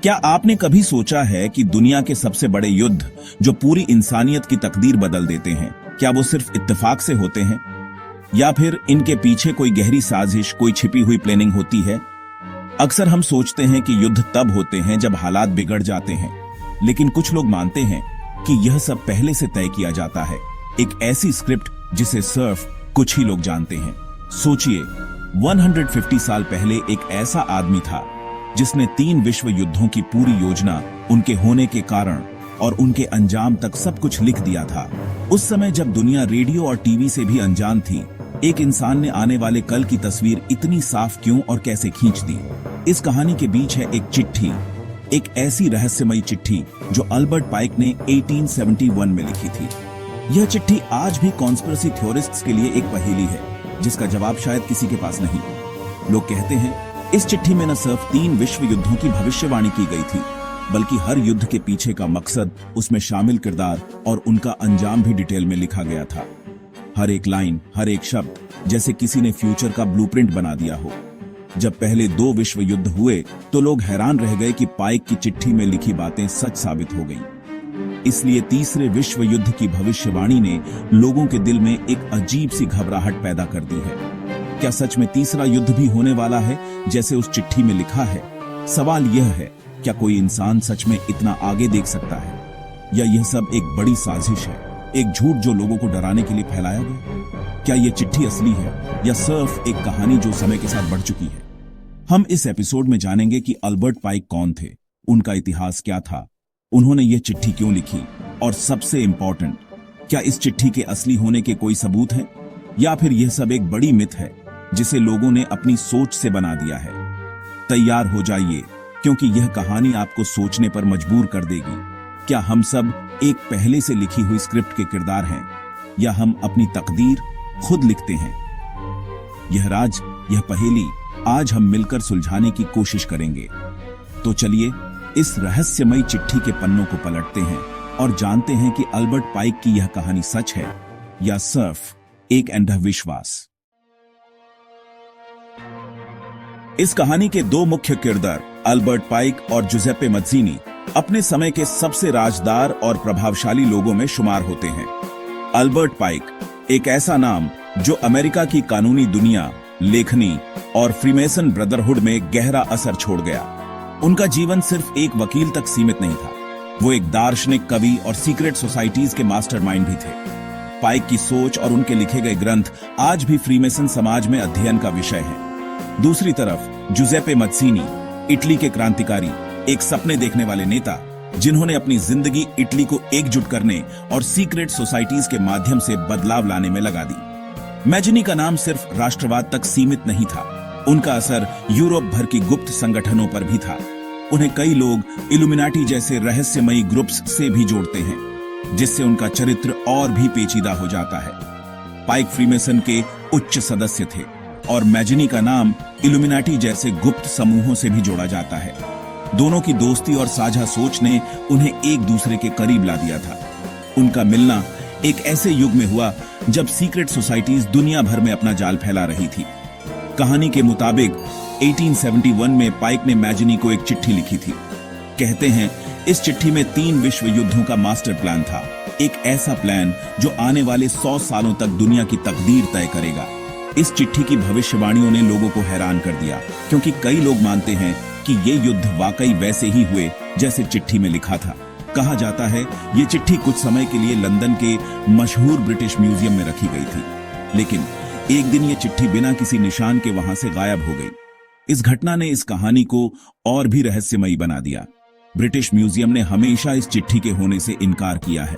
क्या आपने कभी सोचा है कि दुनिया के सबसे बड़े युद्ध जो पूरी इंसानियत की तकदीर बदल देते हैं, क्या वो सिर्फ इत्तेफाक से होते हैं या फिर इनके पीछे कोई गहरी साजिश, कोई छिपी हुई प्लानिंग होती है? अक्सर हम सोचते हैं कि युद्ध तब होते हैं जब हालात बिगड़ जाते हैं, लेकिन कुछ लोग मानते हैं कि यह सब पहले से तय किया जाता है, एक ऐसी स्क्रिप्ट जिसे सिर्फ कुछ ही लोग जानते हैं। सोचिए, 150 साल पहले एक ऐसा आदमी था जिसने 3 विश्व युद्धों की पूरी योजना, उनके होने के कारण और उनके अंजाम तक सब कुछ लिख दिया था। उस समय जब दुनिया रेडियो और टीवी से भी अनजान थी, एक इंसान ने आने वाले कल की तस्वीर इतनी साफ क्यों और कैसे खींच दी। इस कहानी के बीच है एक चिट्ठी, एक ऐसी रहस्यमयी चिट्ठी जो अल्बर्ट पाइक ने 1871 में लिखी थी। यह चिट्ठी आज भी कॉन्स्पिरेसी थ्योरिस्ट्स के लिए एक पहेली है, जिसका जवाब शायद किसी के पास नहीं। लोग कहते हैं इस चिट्ठी में न सिर्फ 3 विश्व युद्धों की भविष्यवाणी की गई थी, बल्कि हर युद्ध के पीछे का मकसद, उसमें शामिल किरदार और उनका अंजाम भी डिटेल में लिखा गया था। हर एक लाइन, हर एक शब्द जैसे किसी ने फ्यूचर का ब्लूप्रिंट बना दिया हो। जब पहले 2 विश्व युद्ध हुए तो लोग हैरान रह गए कि पाइक की चिट्ठी में लिखी बातें सच साबित हो गईं। इसलिए तीसरे विश्व युद्ध की भविष्यवाणी ने लोगों के दिल में एक अजीब सी घबराहट पैदा कर दी है। क्या सच में तीसरा युद्ध भी होने वाला है जैसे उस चिट्ठी में लिखा है? सवाल यह है, क्या कोई इंसान सच में इतना आगे देख सकता है, या यह सब एक बड़ी साजिश है, एक झूठ जो लोगों को डराने के लिए फैलाया गया? क्या यह चिट्ठी असली है या सिर्फ एक कहानी जो समय के साथ बढ़ चुकी है? हम इस एपिसोड में जानेंगे कि अल्बर्ट पाइक कौन थे, उनका इतिहास क्या था, उन्होंने यह चिट्ठी क्यों लिखी, और सबसे इंपॉर्टेंट, क्या इस चिट्ठी के असली होने के कोई सबूत है, या फिर यह सब एक बड़ी मिथ है जिसे लोगों ने अपनी सोच से बना दिया है? तैयार हो जाइए, क्योंकि यह कहानी आपको सोचने पर मजबूर कर देगी। क्या हम सब एक पहले से लिखी हुई स्क्रिप्ट के किरदार हैं, या हम अपनी तकदीर खुद लिखते हैं? यह राज, यह पहेली आज हम मिलकर सुलझाने की कोशिश करेंगे। तो चलिए इस रहस्यमयी चिट्ठी के पन्नों को पलटते हैं और जानते हैं कि अल्बर्ट पाइक की यह कहानी सच है या सिर्फ एक अंधविश्वास। इस कहानी के 2 मुख्य किरदार अल्बर्ट पाइक और जुजेप्पे मज्जीनी अपने समय के सबसे राजदार और प्रभावशाली लोगों में शुमार होते हैं। अल्बर्ट पाइक एक ऐसा नाम जो अमेरिका की कानूनी दुनिया, लेखनी और फ्रीमेसन ब्रदरहुड में गहरा असर छोड़ गया। उनका जीवन सिर्फ एक वकील तक सीमित नहीं था, वो एक दार्शनिक, कवि और सीक्रेट सोसाइटीज के मास्टरमाइंड भी थे। पाइक की सोच और उनके लिखे गए ग्रंथ आज भी फ्रीमेसन समाज में अध्ययन का विषय है। दूसरी तरफ जुजेप्पे मज्जीनी, इटली के क्रांतिकारी, एक सपने देखने वाले नेता, जिन्होंने अपनी जिंदगी इटली को एकजुट करने और सीक्रेट सोसाइटीज के माध्यम से बदलाव लाने में लगा दी। मज्जीनी का नाम सिर्फ राष्ट्रवाद तक सीमित नहीं था, उनका असर यूरोप भर की गुप्त संगठनों पर भी था। उन्हें कई लोग इल्यूमिनाटी जैसे रहस्यमयी ग्रुप्स से भी जोड़ते हैं, जिससे उनका चरित्र और भी पेचीदा हो जाता है। पाइक फ्रीमेसन के उच्च सदस्य थे और मज्जीनी का नाम इल्यूमिनाटी जैसे गुप्त समूहों से भी जोड़ा जाता है। दोनों की दोस्ती और साझा सोच ने उन्हें एक दूसरे के करीब ला दिया था। उनका मिलना एक ऐसे युग में हुआ जब सीक्रेट सोसाइटीज दुनिया भर में अपना जाल फैला रही थी। कहानी के मुताबिक 1871 में पाइक ने मज्जीनी को एक चिट्ठी लिखी थी। कहते हैं इस चिट्ठी में 3 विश्व युद्धों का मास्टर प्लान था, एक ऐसा प्लान जो आने वाले 100 सालों तक दुनिया की तकदीर तय करेगा। इस चिट्ठी की भविष्यवाणियों ने लोगों को हैरान कर दिया, क्योंकि कई लोग मानते हैं कि ये युद्ध वाकई वैसे ही हुए जैसे चिट्ठी में लिखा था। कहा जाता है ये चिट्ठी कुछ समय के लिए लंदन के मशहूर ब्रिटिश म्यूजियम में रखी गई थी, लेकिन एक दिन ये चिट्ठी बिना किसी निशान के वहां से गायब हो गई। इस घटना ने इस कहानी को और भी रहस्यमयी बना दिया। ब्रिटिश म्यूजियम ने हमेशा इस चिट्ठी के होने से इनकार किया है।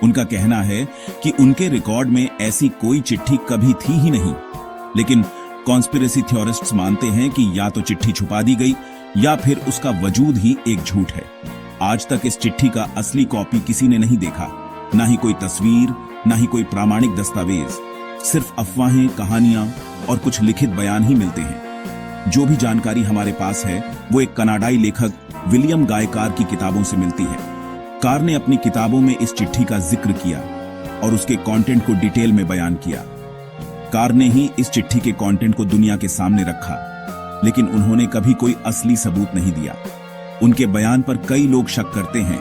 उनका कहना है कि उनके रिकॉर्ड में ऐसी कोई चिट्ठी कभी थी ही नहीं, लेकिन कॉन्स्पिरेसी थ्योरिस्ट्स मानते हैं कि या तो चिट्ठी छुपा दी गई या फिर उसका वजूद ही एक झूठ है। आज तक इस चिट्ठी का असली कॉपी किसी ने नहीं देखा, ना ही कोई तस्वीर, ना ही कोई प्रामाणिक दस्तावेज। सिर्फ अफवाहें, कहानियां और कुछ लिखित बयान ही मिलते हैं। जो भी जानकारी हमारे पास है वो एक कनाडाई लेखक विलियम गाय कार की किताबों से मिलती है। कार ने अपनी किताबों में इस चिट्ठी का जिक्र किया और उसके कंटेंट को डिटेल में बयान किया। कार ने ही इस चिट्ठी के कंटेंट को दुनिया के सामने रखा, लेकिन उन्होंने कभी कोई असली सबूत नहीं दिया। उनके बयान पर कई लोग शक करते हैं,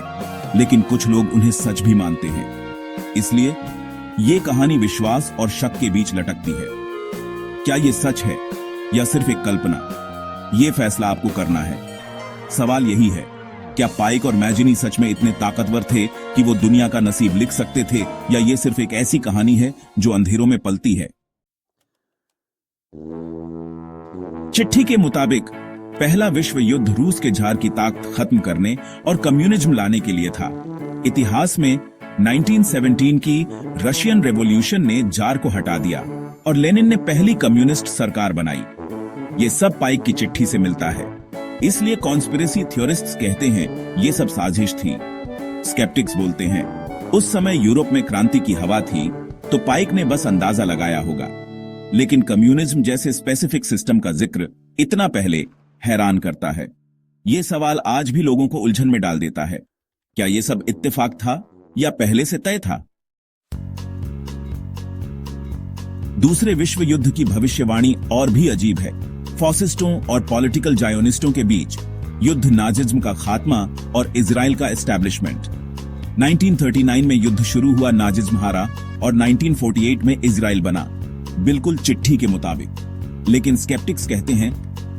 लेकिन कुछ लोग उन्हें सच भी मानते हैं। इसलिए ये कहानी विश्वास और शक के बीच लटकती है। क्या ये सच है या सिर्फ एक कल्पना? ये फैसला आपको करना है। सवाल यही है, क्या पाइक और मैजिनी सच में इतने ताकतवर थे कि वो दुनिया का नसीब लिख सकते थे, या ये सिर्फ एक ऐसी कहानी है जो अंधेरों में पलती है? चिट्ठी के मुताबिक पहला विश्व युद्ध रूस के जार की ताकत खत्म करने और कम्युनिज्म लाने के लिए था। इतिहास में 1917 की रशियन रेवोल्यूशन ने जार को हटा दिया और लेनिन ने पहली कम्युनिस्ट सरकार बनाई। ये सब पाइक की चिट्ठी से मिलता है। इसलिए कॉन्स्पिरेसी थ्योरिस्ट्स कहते हैं ये सब साजिश थी। स्केप्टिक्स बोलते हैं उस समय यूरोप में क्रांति की हवा थी, तो पाइक ने बस अंदाजा लगाया होगा। लेकिन कम्युनिज्म जैसे स्पेसिफिक सिस्टम का जिक्र इतना पहले हैरान करता है। ये सवाल आज भी लोगों को उलझन में डाल देता है। क्या ये सब इत्तेफाक था या पहले से तय था? दूसरे विश्व युद्ध की भविष्यवाणी और भी अजीब है। फासिस्टों और पॉलिटिकल जायोनिस्टों के बीच युद्ध, नाजिज्म का खात्मा और इजराइल का एस्टैब्लिशमेंट। 1939 में युद्ध शुरू हुआ, नाजिज्म हारा और 1948 में इजराइल बना, बिल्कुल चिट्ठी के मुताबिक। लेकिन स्केप्टिक्स कहते हैं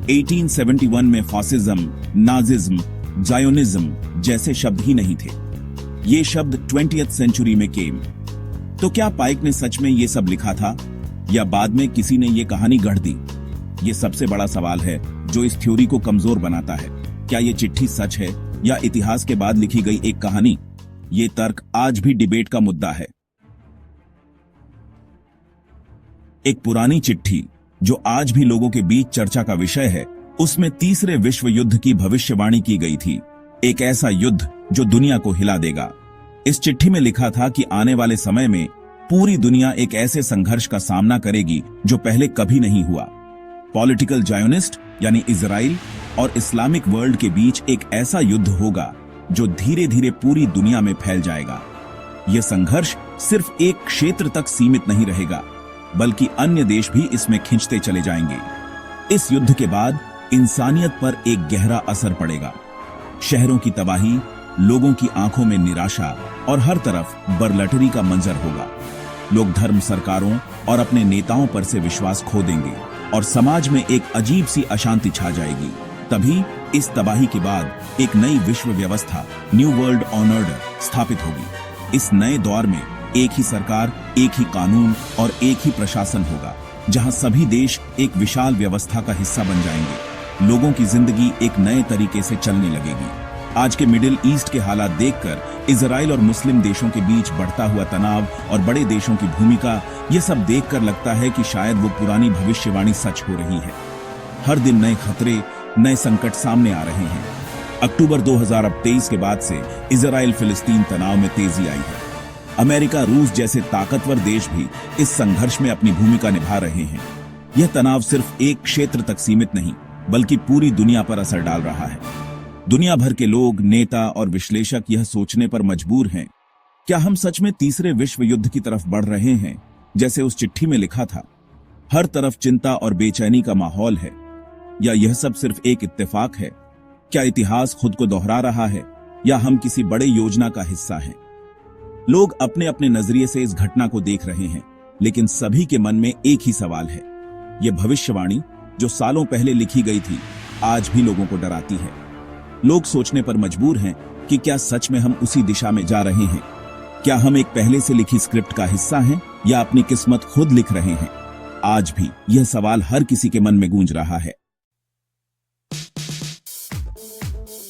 1871 में फासिज्म, नाजिज्म, जायोनिज्म जैसे शब्द ही नहीं थे। ये शब्द 20th सेंचुरी में केम। तो क्या पाइक ने सच में ये सब लिखा था या बाद में किसी ने ये कहानी गढ़ दी? ये सबसे बड़ा सवाल है जो इस थ्योरी को कमजोर बनाता है। क्या ये चिट्ठी सच है या इतिहास के बाद लिखी गई एक कहानी? ये तर्क आज भी डिबेट का मुद्दा है। एक पुरानी चिट्ठी जो आज भी लोगों के बीच चर्चा का विषय है, उसमें तीसरे विश्व युद्ध की भविष्यवाणी की गई थी। एक ऐसा युद्ध जो दुनिया को हिला देगा। इस चिट्ठी में लिखा था कि आने वाले समय में पूरी दुनिया एक ऐसे संघर्ष का सामना करेगी जो पहले कभी नहीं हुआ। पॉलिटिकल जायोनिस्ट यानी इजराइल और इस्लामिक वर्ल्ड के बीच एक ऐसा युद्ध होगा जो धीरे धीरे पूरी दुनिया में फैल जाएगा। यह संघर्ष सिर्फ एक क्षेत्र तक सीमित नहीं रहेगा, बल्कि अन्य देश भी इसमें खिंचते चले जाएंगे। इस युद्ध के बाद इंसानियत पर एक गहरा असर पड़ेगा। शहरों की तबाही, लोगों की आंखों में निराशा और हर तरफ बरलटरी का मंजर होगा। लोग धर्म, सरकारों और अपने नेताओं पर से विश्वास खो देंगे और समाज में एक अजीब सी अशांति छा जाएगी। तभी इस तबाही के बाद एक नई विश्व व्यवस्था, न्यू वर्ल्ड ऑर्डर स्थापित होगी। इस नए दौर में एक ही सरकार, एक ही कानून और एक ही प्रशासन होगा, जहां सभी देश एक विशाल व्यवस्था का हिस्सा बन जाएंगे। लोगों की जिंदगी एक नए तरीके से चलने लगेगी। आज के मिडिल ईस्ट के हालात देखकर इजराइल और मुस्लिम देशों के बीच बढ़ता हुआ तनाव और बड़े देशों की भूमिका, ये सब देखकर लगता है कि शायद वो पुरानी भविष्यवाणी सच हो रही है। हर दिन नए खतरे, नए संकट सामने आ रहे हैं। अक्टूबर 2023 के बाद से इजराइल फिलिस्तीन तनाव में तेजी आई है। अमेरिका, रूस जैसे ताकतवर देश भी इस संघर्ष में अपनी भूमिका निभा रहे हैं। यह तनाव सिर्फ एक क्षेत्र तक सीमित नहीं, बल्कि पूरी दुनिया पर असर डाल रहा है। दुनिया भर के लोग, नेता और विश्लेषक यह सोचने पर मजबूर हैं, क्या हम सच में तीसरे विश्व युद्ध की तरफ बढ़ रहे हैं, जैसे उस चिट्ठी में लिखा था? हर तरफ चिंता और बेचैनी का माहौल है, या यह सब सिर्फ एक इत्तेफाक है? क्या इतिहास खुद को दोहरा रहा है, या हम किसी बड़े योजना का हिस्सा हैं? लोग अपने अपने नजरिए से इस घटना को देख रहे हैं, लेकिन सभी के मन में एक ही सवाल है। यह भविष्यवाणी जो सालों पहले लिखी गई थी, आज भी लोगों को डराती है। लोग सोचने पर मजबूर हैं कि क्या सच में हम उसी दिशा में जा रहे हैं? क्या हम एक पहले से लिखी स्क्रिप्ट का हिस्सा हैं, या अपनी किस्मत खुद लिख रहे हैं? आज भी यह सवाल हर किसी के मन में गूंज रहा है।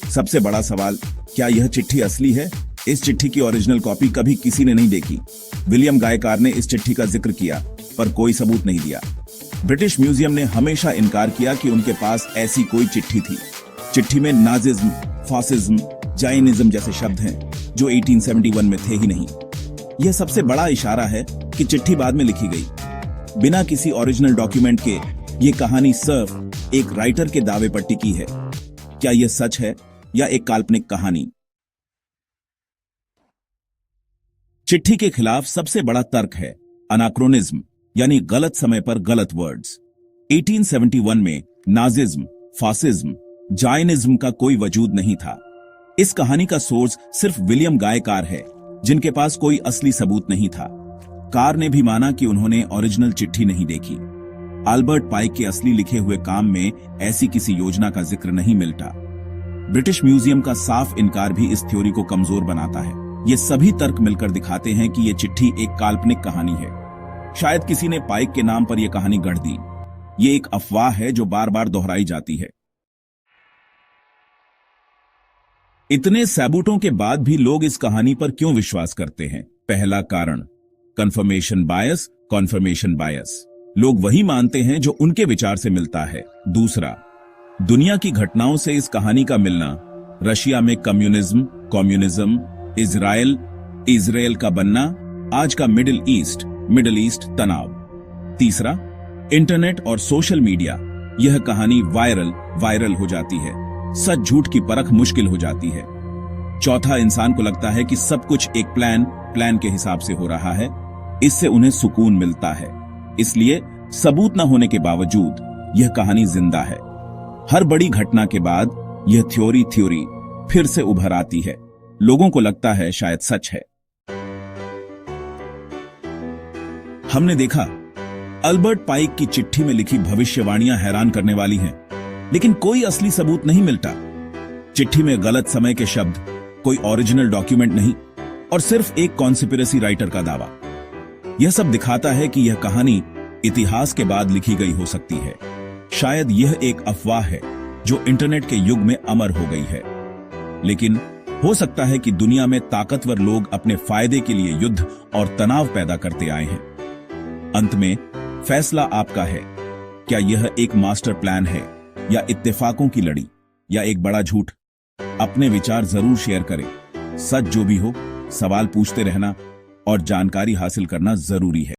सबसे बड़ा सवाल, क्या यह चिट्ठी असली है? इस चिट्ठी की ओरिजिनल कॉपी कभी किसी ने नहीं देखी। विलियम गायकार ने इस चिट्ठी का जिक्र किया, पर कोई सबूत नहीं दिया। ब्रिटिश म्यूजियम ने हमेशा इनकार किया कि उनके पास ऐसी कोई चिट्ठी थी। चिट्ठी में नाजिज्म, फासिज्म, जायनिज्म जैसे शब्द हैं, जो 1871 में थे ही नहीं। यह सबसे बड़ा इशारा है कि चिट्ठी बाद में लिखी गई, बिना किसी ओरिजिनल डॉक्यूमेंट के। यह कहानी सिर्फ एक राइटर के दावे पर टिकी है। क्या यह सच है या एक काल्पनिक कहानी? चिट्ठी के खिलाफ सबसे बड़ा तर्क है अनाक्रोनिज्म, यानी गलत समय पर गलत वर्ड्स। 1871 में नाजिज्म, फासिज्म जायनिज्म का कोई वजूद नहीं था। इस कहानी का सोर्स सिर्फ विलियम गाय कार है, जिनके पास कोई असली सबूत नहीं था। कार ने भी माना कि उन्होंने ओरिजिनल चिट्ठी नहीं देखी। अल्बर्ट पाइक के असली लिखे हुए काम में ऐसी किसी योजना का जिक्र नहीं मिलता। ब्रिटिश म्यूजियम का साफ इनकार भी इस थ्योरी को कमजोर बनाता है। ये सभी तर्क मिलकर दिखाते हैं कि यह चिट्ठी एक काल्पनिक कहानी है। शायद किसी ने पाइक के नाम पर यह कहानी गढ़ दी। ये एक अफवाह है जो बार बार दोहराई जाती है। इतने सबूतों के बाद भी लोग इस कहानी पर क्यों विश्वास करते हैं? पहला कारण, कंफर्मेशन बायस। कॉन्फर्मेशन बायस, लोग वही मानते हैं जो उनके विचार से मिलता है। दूसरा, दुनिया की घटनाओं से इस कहानी का मिलना। रशिया में कम्युनिज्म, इजराइल का बनना, आज का मिडिल ईस्ट तनाव। तीसरा, इंटरनेट और सोशल मीडिया। यह कहानी वायरल हो जाती है, सच झूठ की परख मुश्किल हो जाती है। चौथा, इंसान को लगता है कि सब कुछ एक प्लान के हिसाब से हो रहा है। इससे उन्हें सुकून मिलता है। इसलिए सबूत न होने के बावजूद यह कहानी जिंदा है। हर बड़ी घटना के बाद यह थ्योरी फिर से उभर आती है। लोगों को लगता है शायद सच है। हमने देखा अल्बर्ट पाइक की चिट्ठी में लिखी भविष्यवाणियां हैरान करने वाली हैं, लेकिन कोई असली सबूत नहीं मिलता। चिट्ठी में गलत समय के शब्द, कोई ओरिजिनल डॉक्यूमेंट नहीं, और सिर्फ एक कॉन्स्पिरेसी राइटर का दावा। यह सब दिखाता है कि यह कहानी इतिहास के बाद लिखी गई हो सकती है। शायद यह एक अफवाह है जो इंटरनेट के युग में अमर हो गई है। लेकिन हो सकता है कि दुनिया में ताकतवर लोग अपने फायदे के लिए युद्ध और तनाव पैदा करते आए हैं। अंत में फैसला आपका है। क्या यह एक मास्टर प्लान है, या इत्तेफाकों की लड़ी, या एक बड़ा झूठ? अपने विचार जरूर शेयर करें। सच जो भी हो, सवाल पूछते रहना और जानकारी हासिल करना जरूरी है।